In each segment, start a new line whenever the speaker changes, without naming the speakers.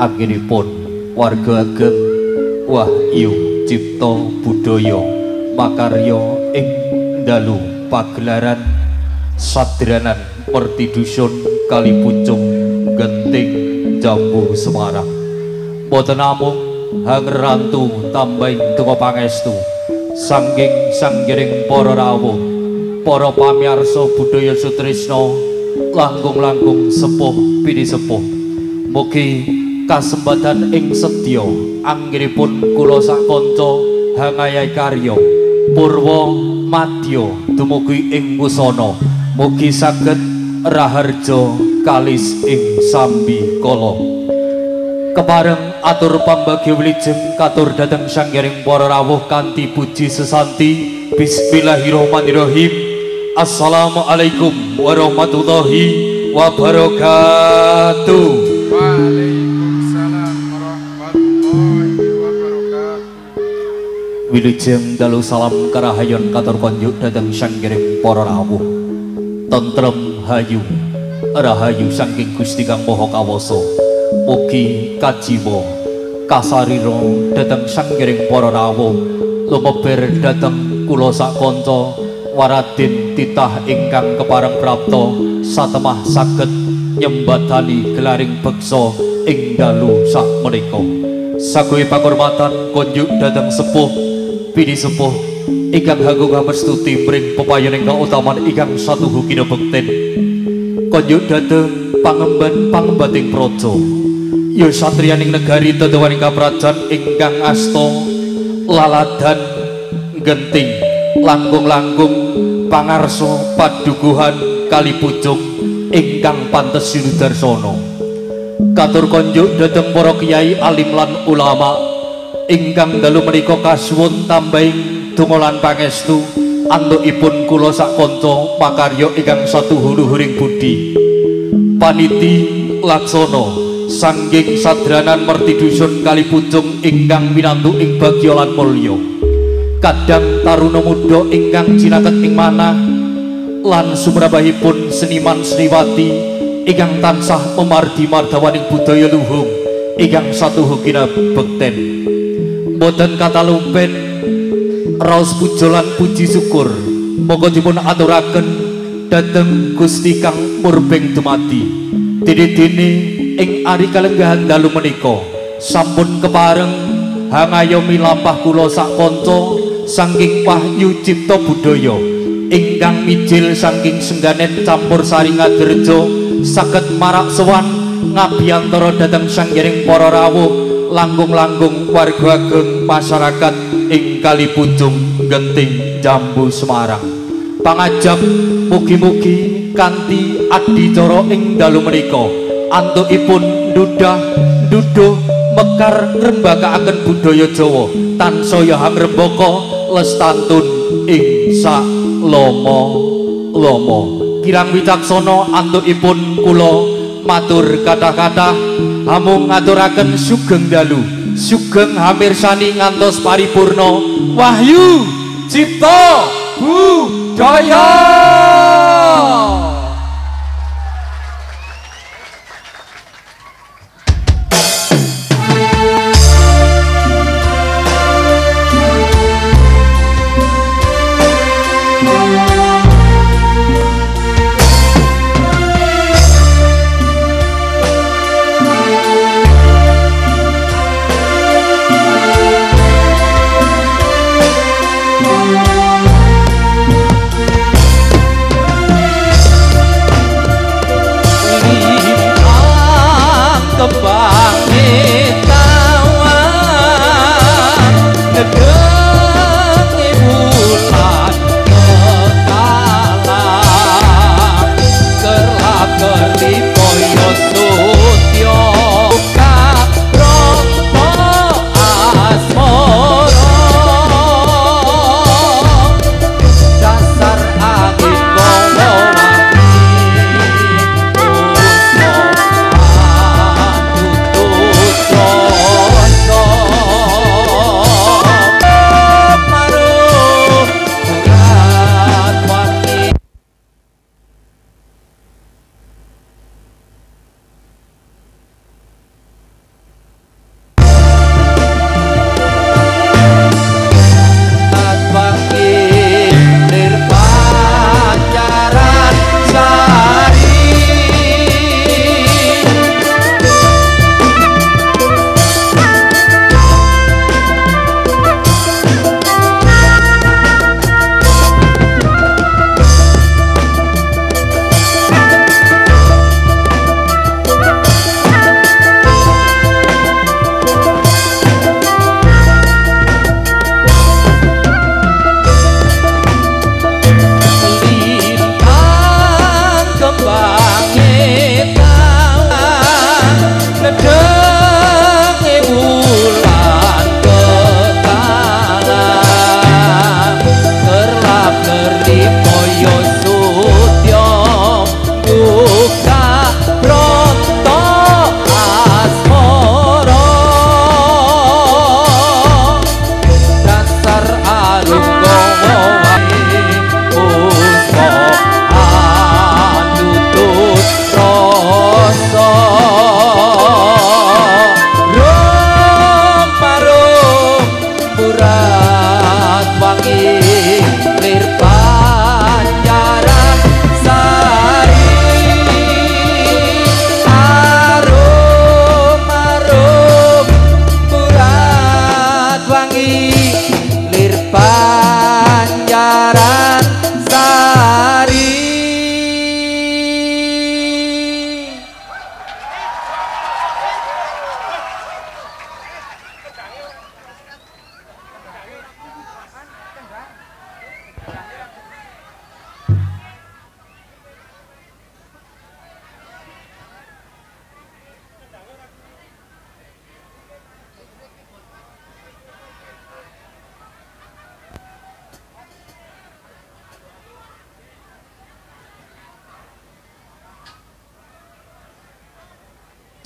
anggenipun warga ageng Wahyu Cipta Budaya makarya ing dalu pagelaran sadranan Pertidusun Kalipucung Genting Jambu Semarang. Boten namung hangrantu tambahing donga pangestu sangging sanggiring para rawuh, para pamirsa budaya sutrisna langkung-langkung sepuh pidi sepuh. Mugi kasempatan ing sedya anggenipun kula sak kanca hangayai karya purwa madya dumugi ing wusana. Mugi saged raharja kalis ing sambi kala. Kepareng atur pambagya wilujeng katur dhateng sanggiring para rawuh kanthi puji sesanti. Bismillahirrahmanirrahim. Assalamualaikum warahmatullahi wabarakatuh.
Waalaikumsalam warahmatullahi wabarakatuh.
Wilujeng dalu salam karahayon katur konjuk dhateng sanggiring para rawuh. Tentrem hayu rahayu saking Gusti Kang Maha Kawasa. Mugi kajiwa kasarira dhateng sanggiring para rawuh lumeber dhateng kula sak kanca waradin titah ingkang kepareng prapta satemah saged nyembatani gelaring beksa ing dalu sak menika. Saguhe pakurmatan konjuk dhateng sepuh pidi sepuh ingkang hagung hamestuti mring pepayoning kautaman ingkang satuhu kina bekten. Konjuk dhateng pangemban-pangembating praja ya satriyaning negari tetewaning kaprajan ingkang asta laladan genting langkung-langkung pangarsa padukuhan Kalipucung ingkang pantes sinudarsana. Katur konjuk dhateng para kiai alim lan ulama ingkang dalu menika kasuwun tambahing donga lan pangestu antukipun kula sak kanca pakarya ingkang satuhu luhuring budi. Paniti laksana sangging sadranan Pertidusun Kalipucung ingkang minantu ing bagya lan mulya. Kadang taruna muda ingkang jinaket ing manah lan sumrambahipun seniman seniwati ingkang tansah memardi mardawaning budaya luhung ingkang satuhu kinabekten. Boten katalumpen raos puja lan puji syukur monggo dipun aturaken dhateng Gusti Kang Murbeng dumati. Dene-dene ing ari kalenggahan dalu menika sampun kepareng hangayomi lampah kula sak kanca saking Wahyu Cipta Budaya ingkang mijil saking Sengganen Campur Sari Ngadarja saged marak sowan ngabiyantara dhateng sanggiring para rawuh langkung-langkung warga ageng masyarakat ing Kalipucung Genting Jambu Semarang. Pangajab mugi-mugi kanthi adicara ing dalu menika antukipun duduh mekar ngrembakakaken budaya Jawa tansaya hangrembaka lestantun ing sak lama-lama. Kirang wicaksana antukipun kula matur kathah-kathah hamung ngaturaken sugeng dalu sugeng hamirsani ngantos paripurna Wahyu Cipta Budaya.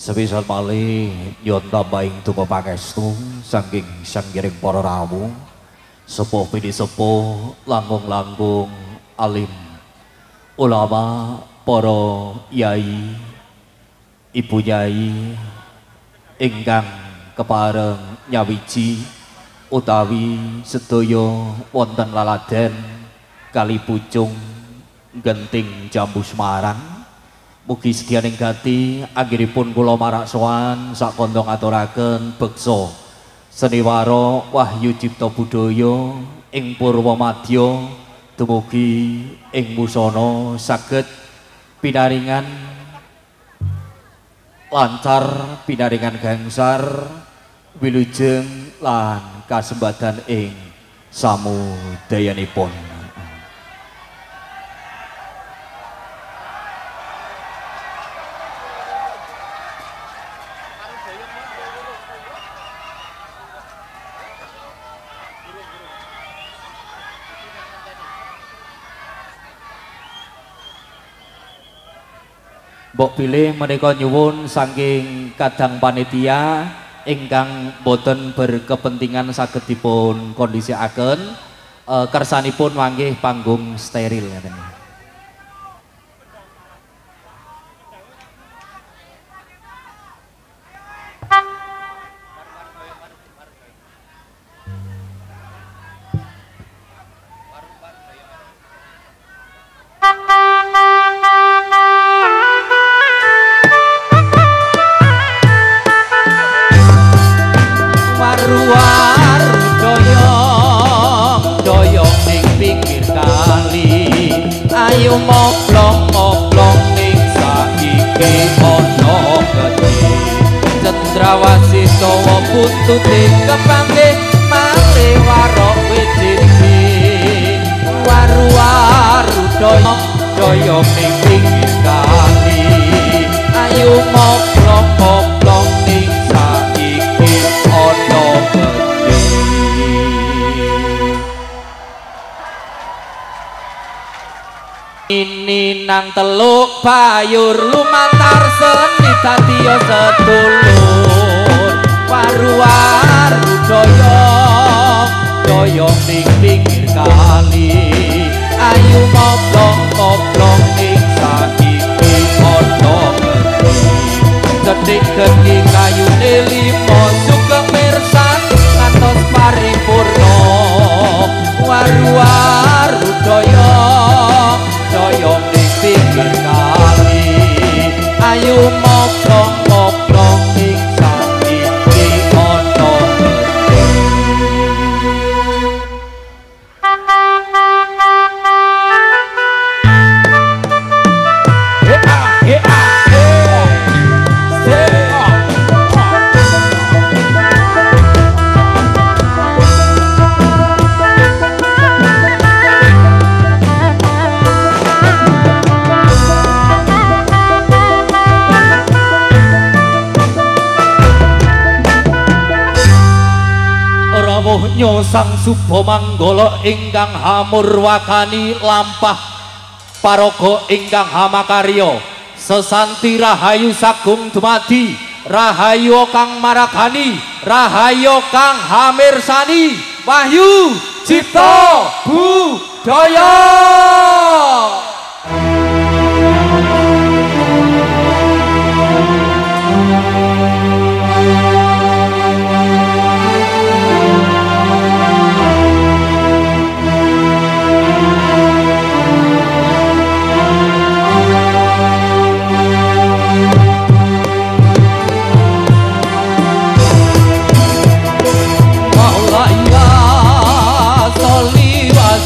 Sebisa malih nyon tambahing tupa pangestu saking sanggiring para rawuh sepuh pidi sepuh langkung-langkung alim ulama para yai ibu yai ingkang kepareng nyawiji utawi sedaya wonten laladen kali pucung genting jambu Semarang. Mugi sedyaning gati anggiripun kula marak sowan sakandha ngaturaken beksa seniwara Wahyu Cipta Budaya ing Purwamadya dumugi ing musana saged pinaringan lancar pinaringan gangsar wilujeng lan kasembadan ing samudayanipun. Mbok pilih menika nyuwun saking kadang panitia ingkang boten berkepentingan saged dipun kondisiaken kersanipun manggih panggung steril ngaten.
Ayo moblong-moblong ning saiki ana gedhe cendrawasih dawa buntute kepangge male warok wiji waru-waru daya ning pinggir kali ayo moblong-moblong ning saiki ana gedhe. Ini nang teluk bayur lumantar seni dadiya sedulur waru-waru doyong ning pinggir kali ayu moblong-moblong ning saiki ana gedhe cedhik-cedhik kayune limo sugeng pirsan ngantos paripurna waru-waru doyong ning pinggir kali ayo moblong-moblong ning saiki ana
nyosang suba manggala ingkang hamurwakani lampah paraga ingkang hamakarya sesanti rahayu sagung dumadi rahayu kang maragani rahayu kang hamirsani Wahyu Cipta Budaya.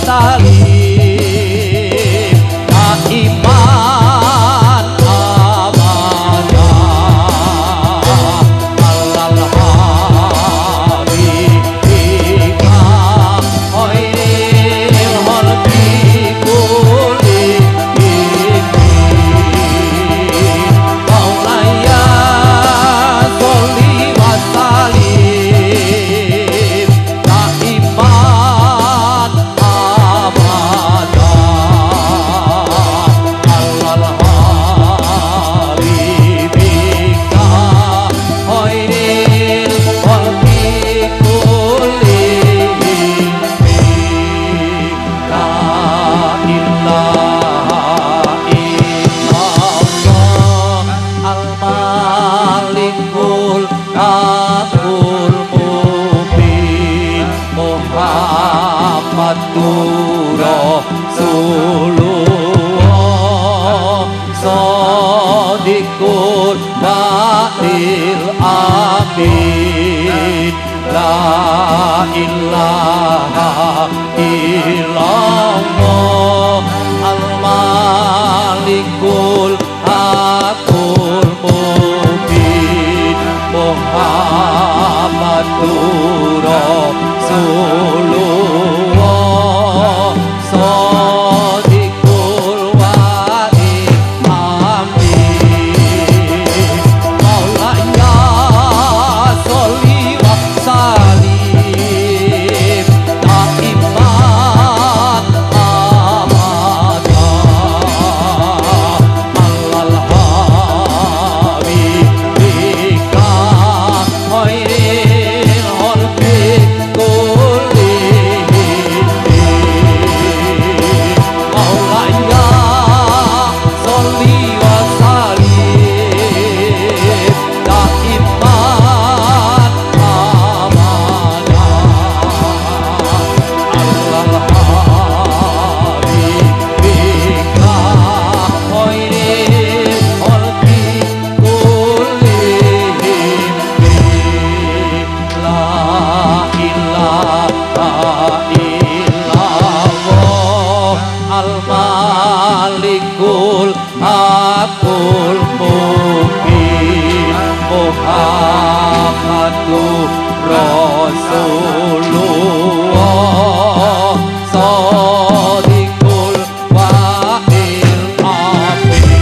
Salim, amin la ilaha illallah al malikul hakul mubin Muhammadur Rasulullah shadiqul wa'id amin maulaya sholli wa salim daiman abadan alal habibika khairil khalqi kullihim maulaya sholli wa salim daiman abadan alal habibika khairil khalqi kullihim la ilaha illallah al malikul hakul mubin Muhammadur Rasulullah shadiqul wa'il amin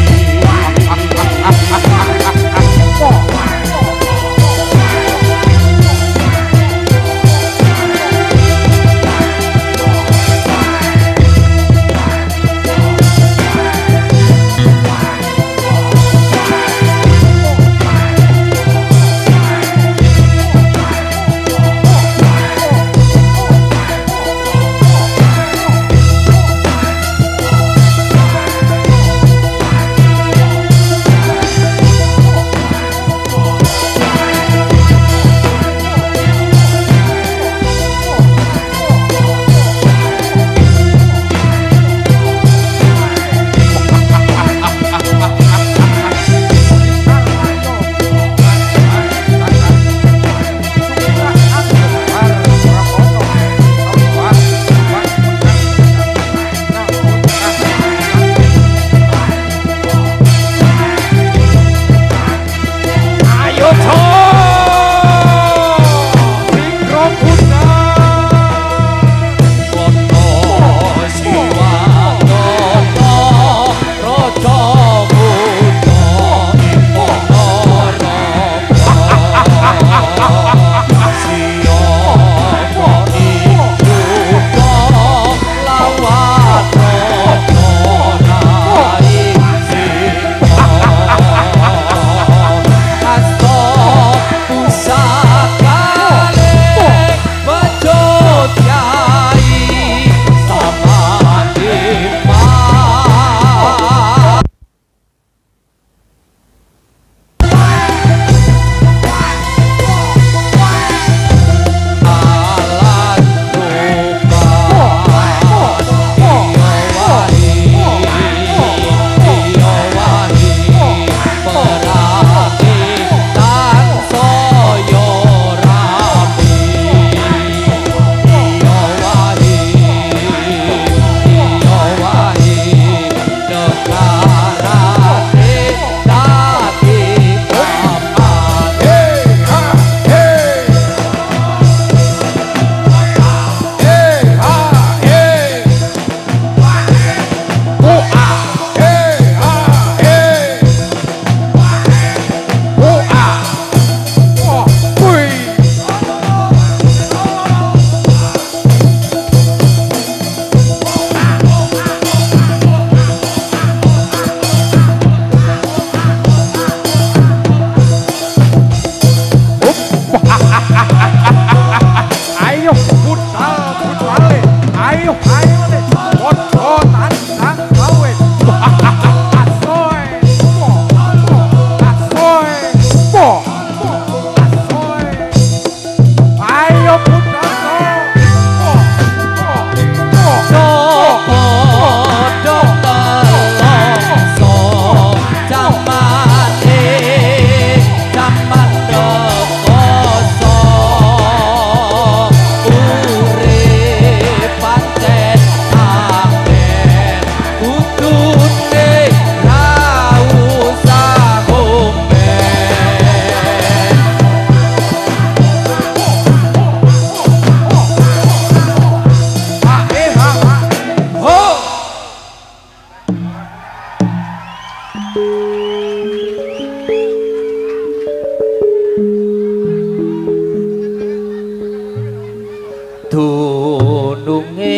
dununge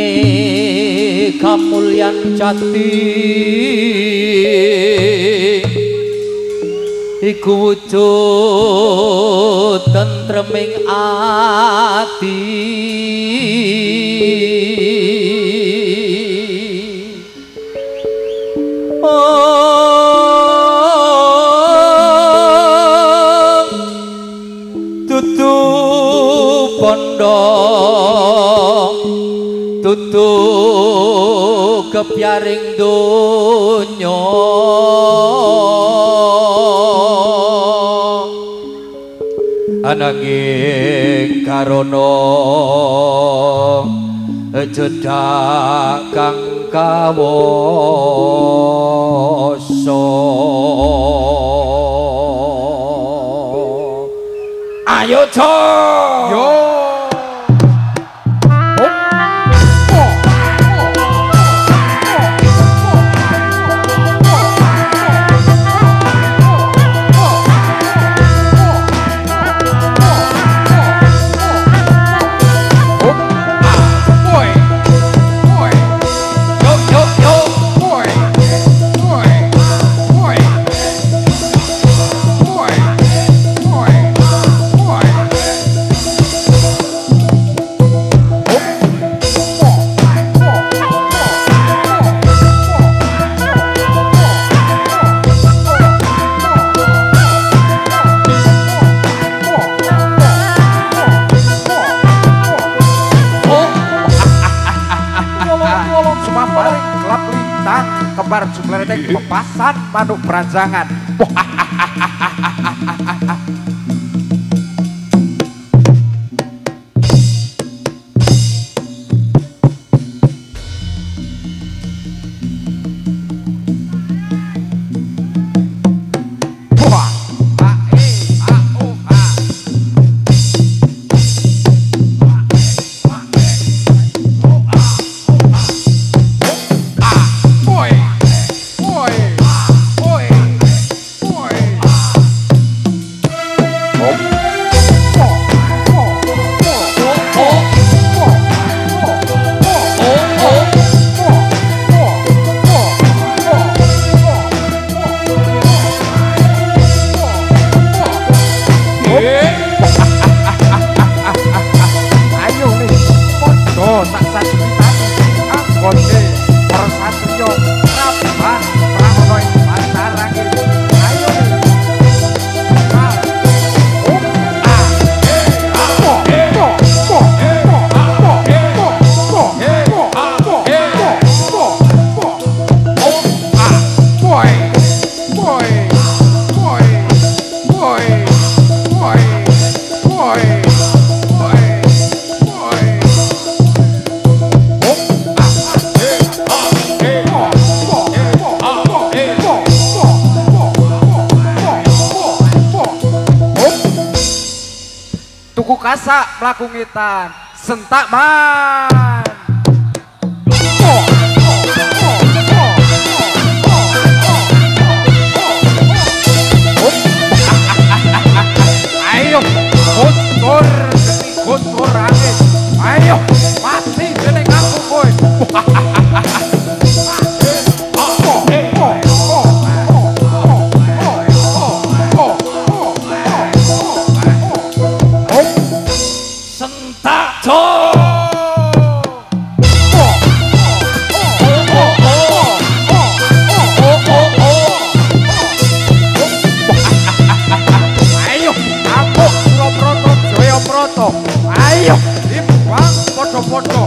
kamulyan jati iku wujud tentreming ati tutu bondo tutu kepyaring donya ananging karana jedak kang kawasa ayo co
Yo. Kembar jumleretek pepasan manuk beranjangan. Kasak mlaku ngitan sentak man ayo kotor angin ayo mati jeneng aku kowe ayo timbang podo-podo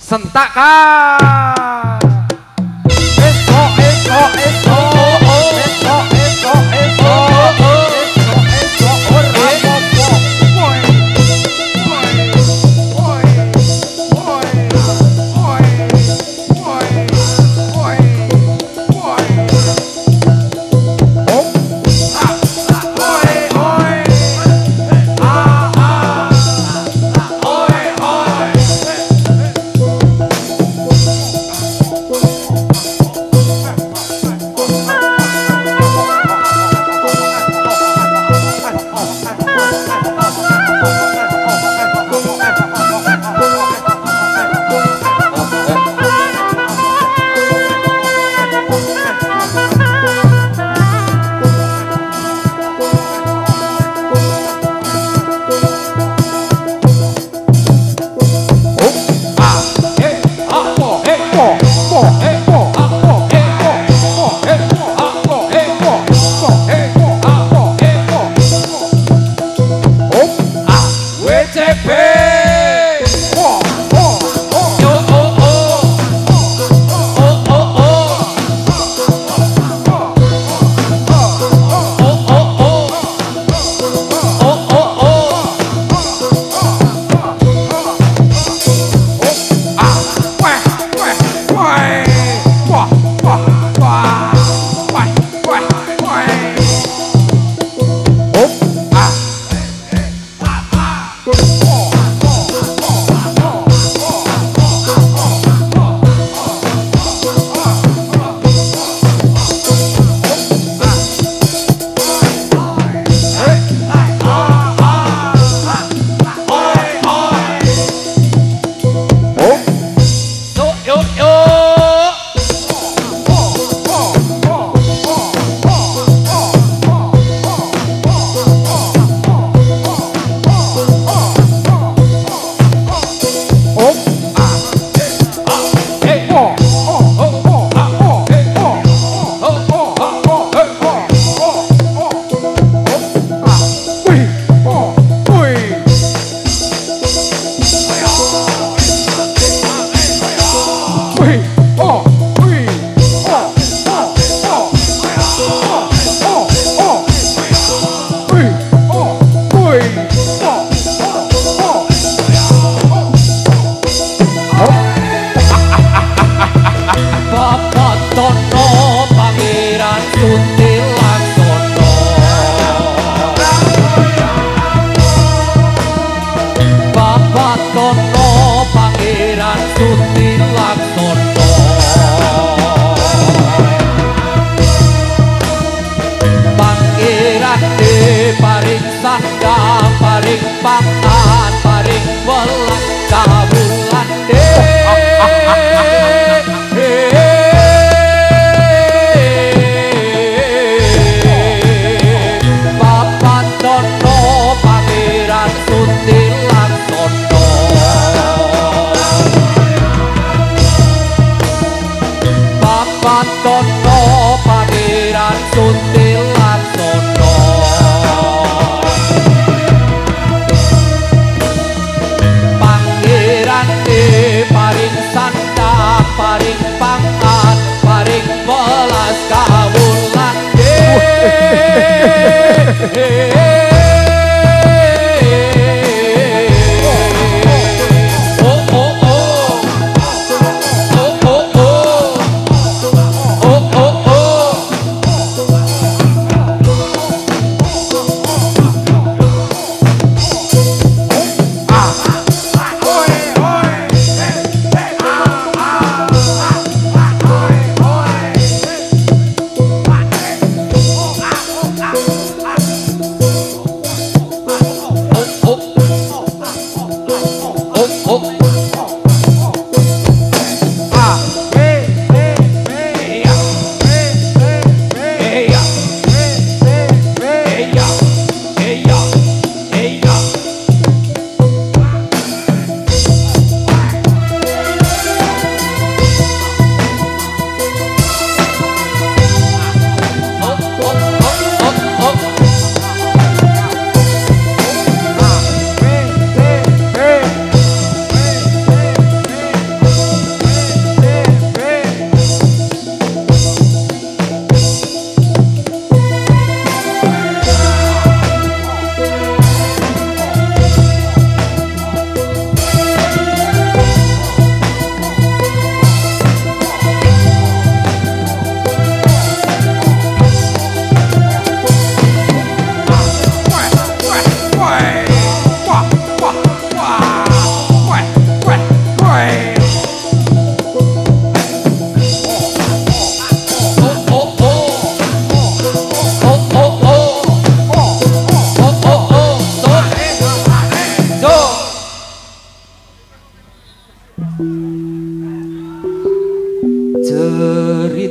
sentak kan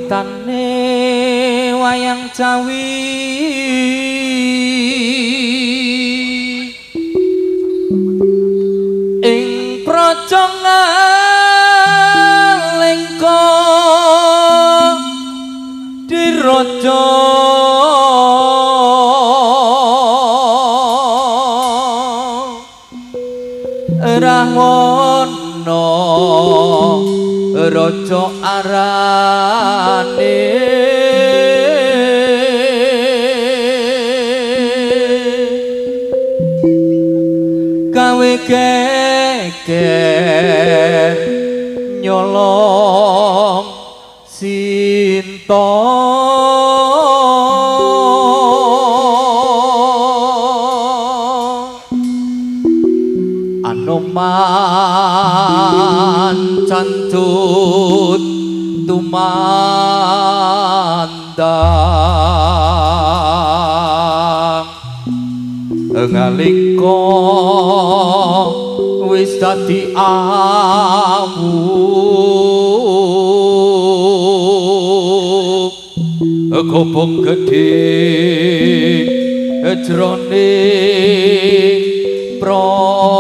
Ceritane wayang Jawi ing praja Ngalengka diraja Rahwana raja arane gawe geger nyolong Sinta Anoman cantut tumandang ngalika wis dadi awu gobong gedhe jroning praja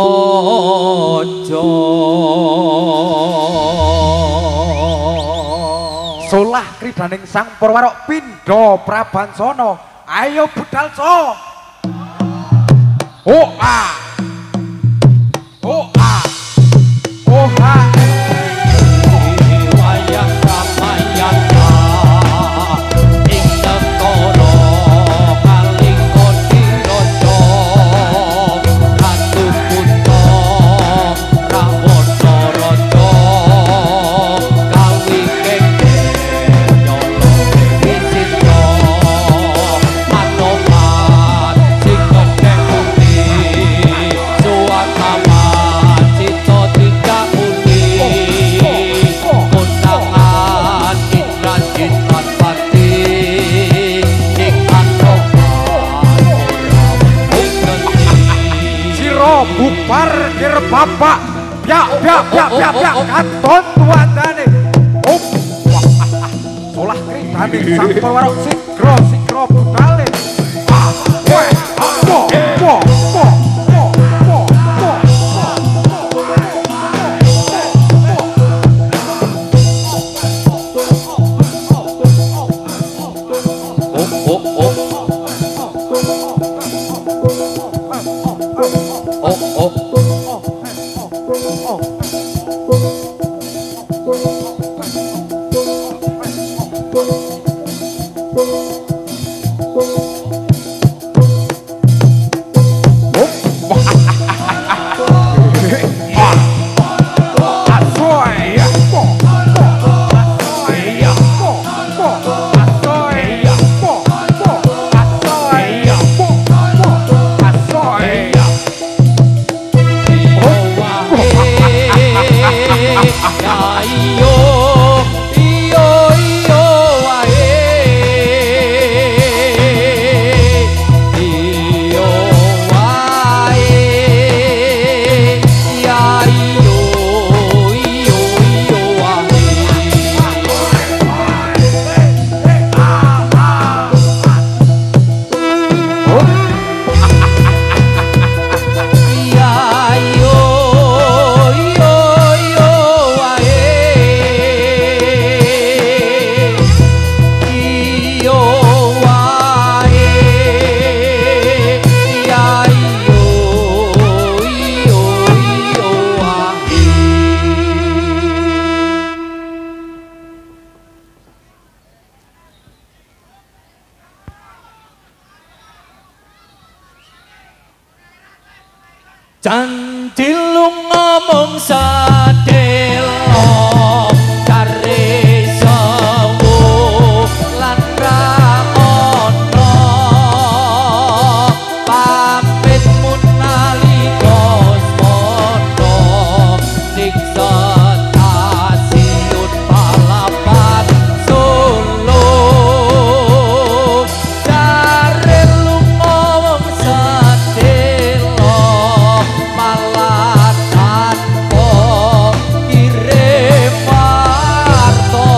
solah kridaning sang Purwarok pindha Prabansana ayo budal so oh ah oh ah oh ah Bapak biak katon tuandane. Solah kritane sang perwaro sikro budale.
Candilung ngomong sadelo kare sawu lan ra ono pamit mun nalika semono niksa tasiyut palapan Solo kare lunga wong sadelo malah tanpa kirim warta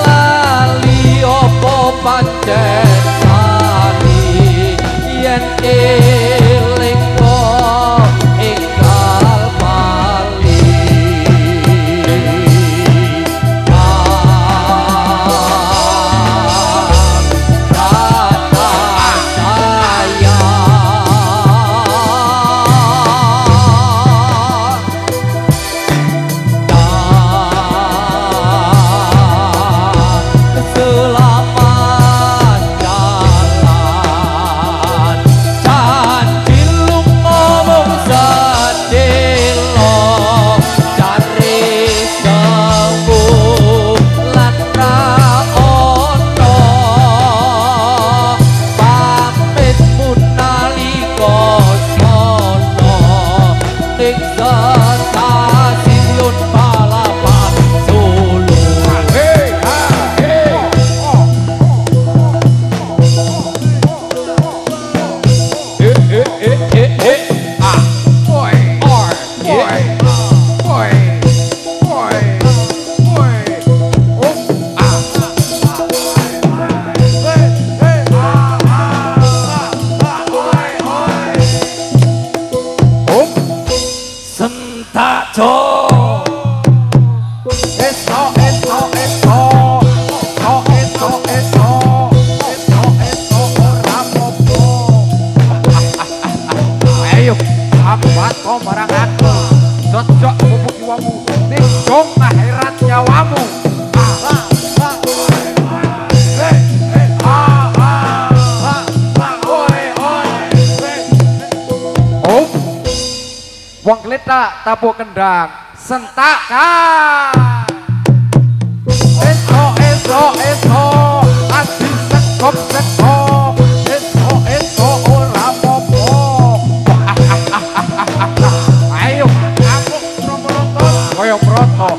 lali apa pancen sani yen eling kok enggal bali
wong kleta tapuk kendang sentakan eso adi sekop eso ora popo ayo aku promoto koyo proto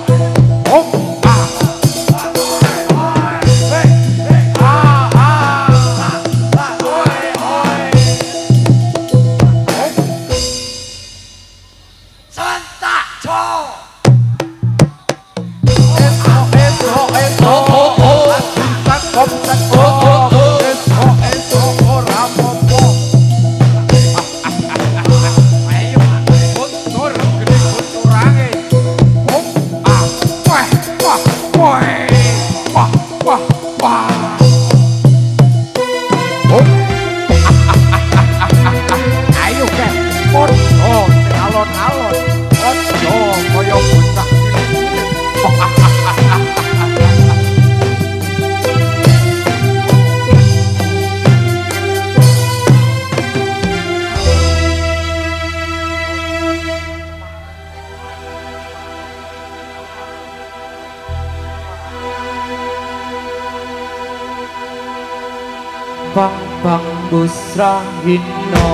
Pang busrahino,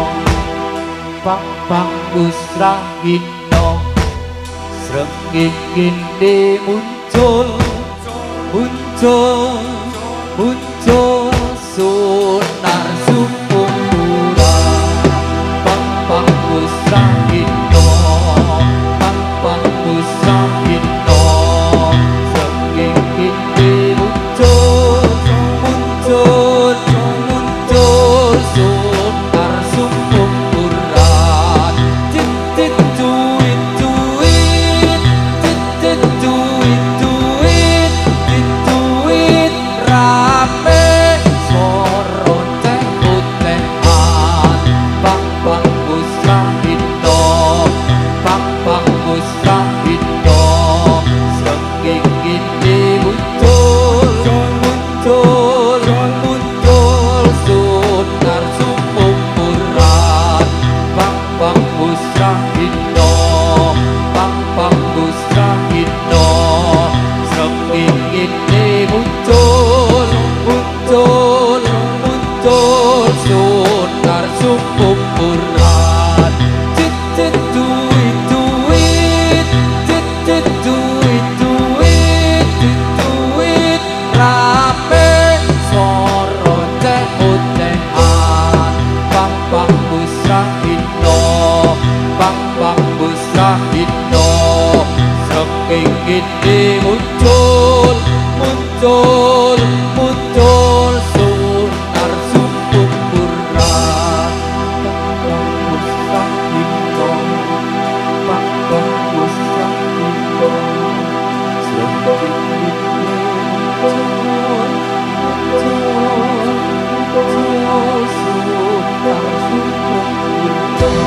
pang busrahino, srengenge muncul sunar sumura. Pang busrahino, pang busrahino, srengenge muncul sunar sumpuran. Tit duit rame soro teh putehan. Pang busrahino, pang busrahino, srengenge muncul sunar sumpuran. Pang busrahino, pang busrahino, srengenge muncul sunar sumpuran. Tit duit rame soro teh putehan. Pang busrahino, pang busrahino, srengenge muncul sunar sumpuran. Pang busrahino, srengenge muncul sunar sumpuran.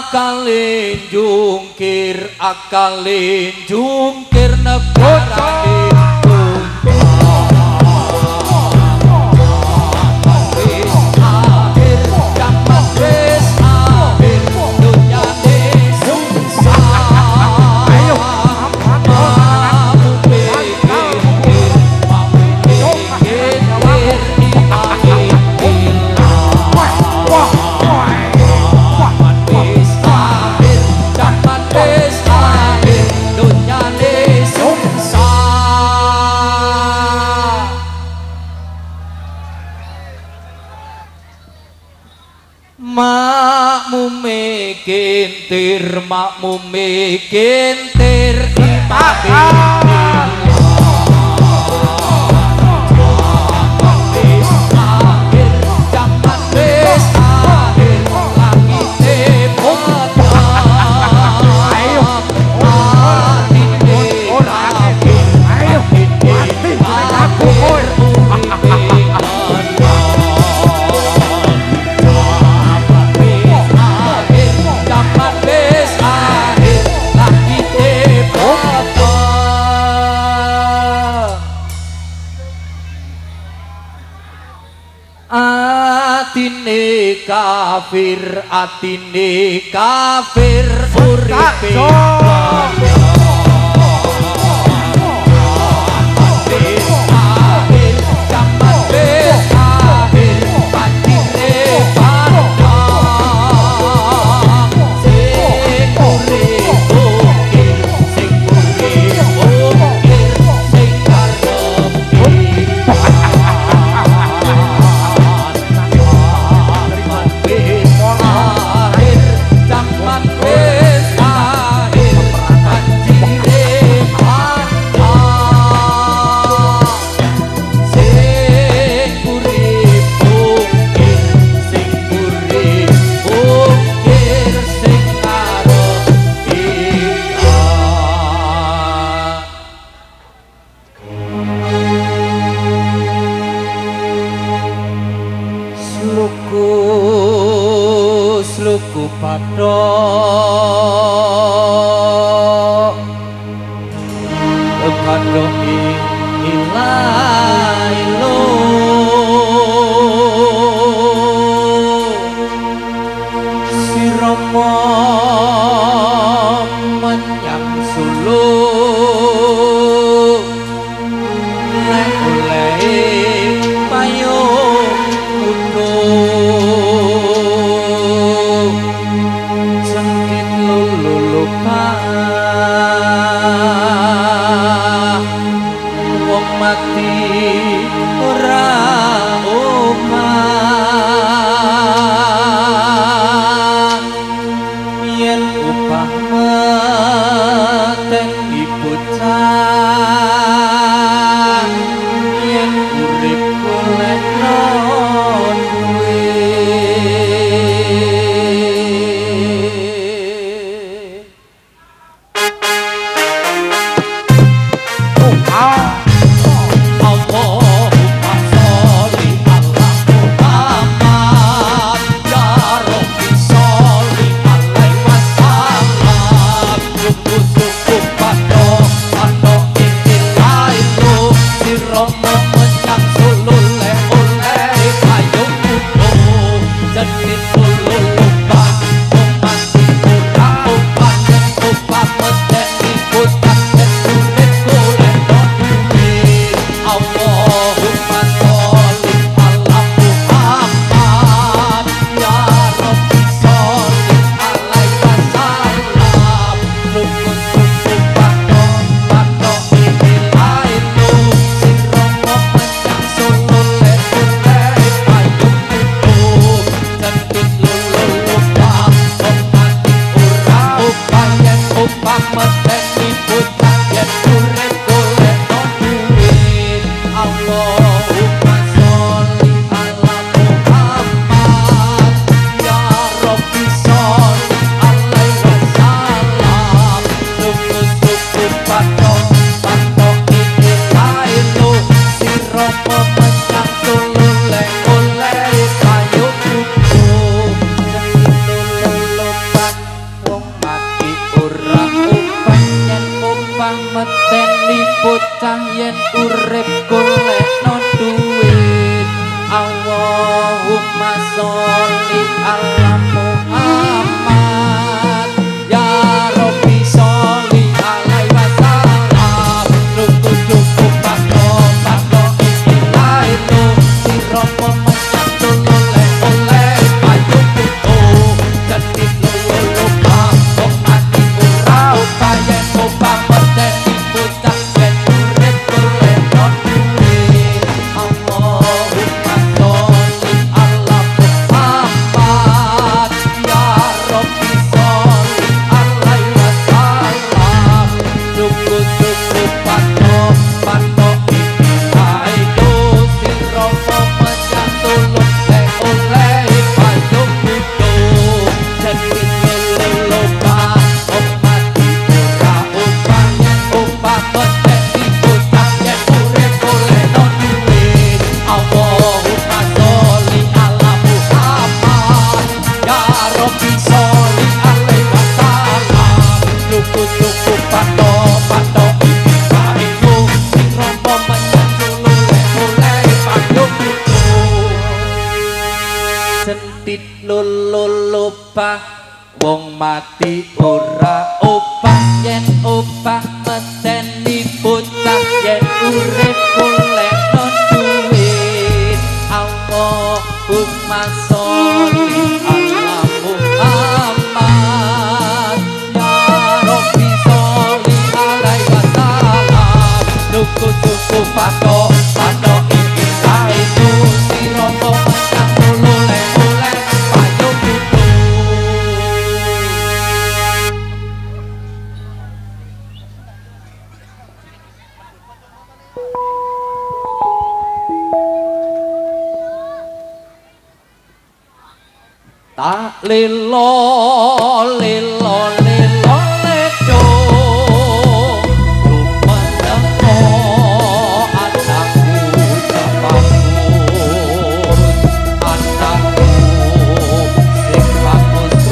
Akalin jungkir, akalin jungkir negara makmume kintir, makmume kintir atine kafir uripe luku padha padha ilailo sirama menyang sulu nek oleh payung kudu sengit lulu wong mati ora opah yen upah meten dibocah yen urip golek duwe wong mati ora opah yen opah medeni bocah yen urip golekno duit Allahumma sholli ala Muhammad ya Rabbi sholli alaihi wasallam nuku pato pato iki kae tu siropo nang oleh payo kudu tak lilo lilo lilo ledo rumandangko anakku japaku anakku sing bagus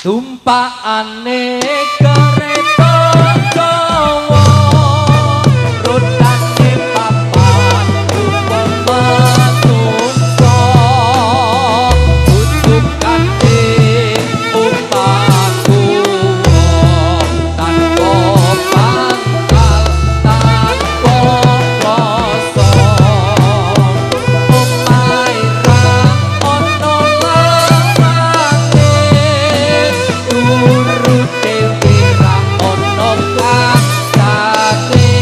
tumpakane kereta Jawa rodane papan pemetunso tutup kanthi upaku tanpa pangkal tanpa rasa omahe ra ono lawange turute ora ono kasate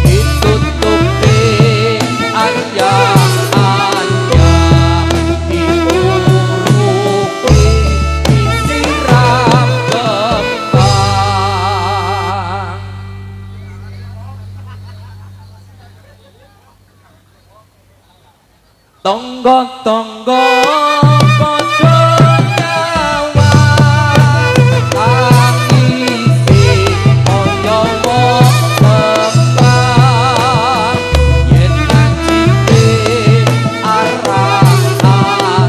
ditutupi anya-anya diuruki disiram kembang tonggo-tonggo padha nyawa tangisi kaya wong kembang yen najite arah-arah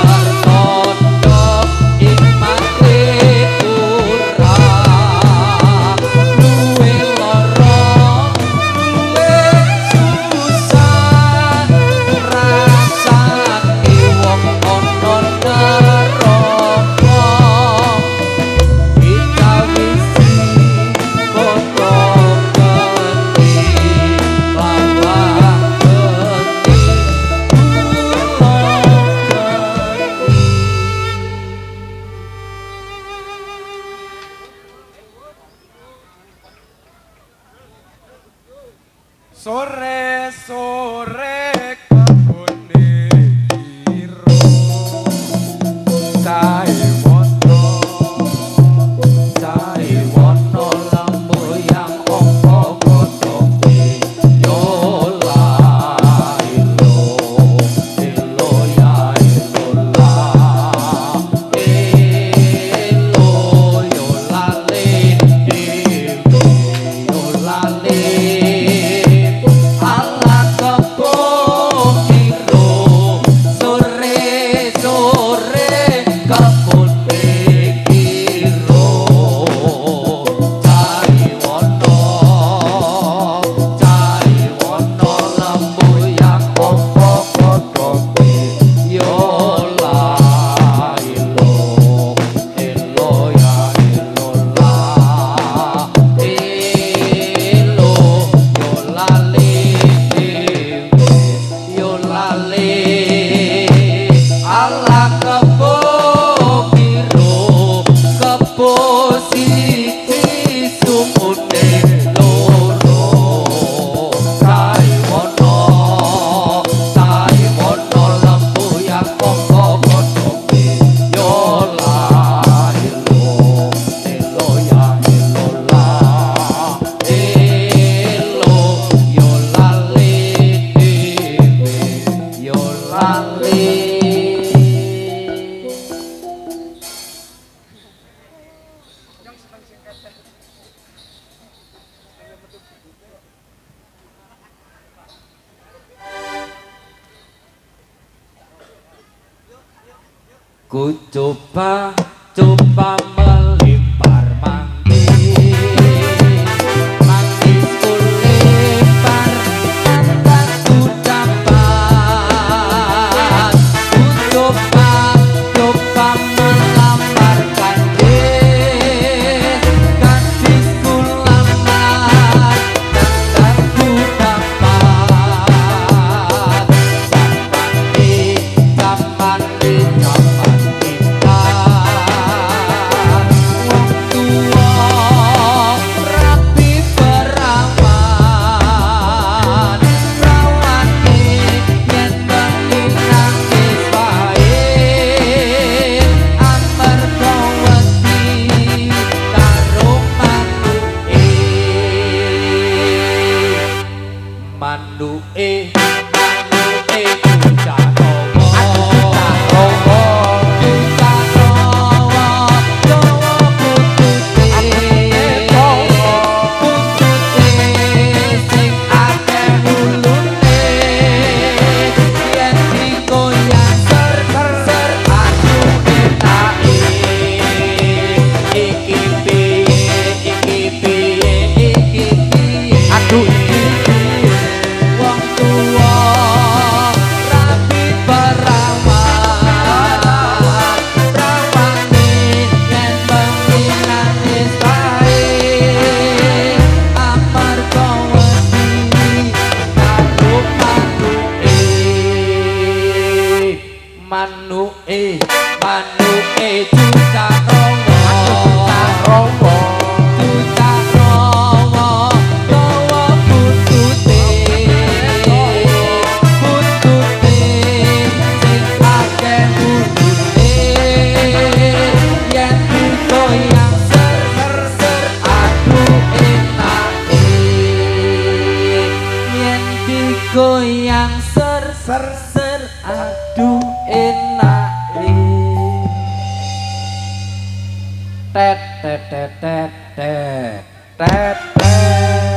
bertondo ing mate urah luwe lara luwe susah rasane wong ana neraka dikawisi padha geni lawang geni kula geni
Sore-sore kebune kiro Cai
wono lamboyang opo kotoke yo la ilo ya ilo la ilo yo lale dewe yo lale ala kepo kiro sore-sore kebune kiro cai wono lamboyang opo kotoke yo la ilo ya ilo la ilo yo lale dewe yo lale ala kepo kiro kepo siji sumune loro cai wono lamboyang opo kotoke yo la ilo ya ilo la ilo yo lale dewe yo lale ku coba melipar manggis ku lempar antar ku dapat ku coba melamar kandis ku lamar antar ku dapat zaman di kita goyang ser ser ser aduh enak tet tet tet tet tet tet tet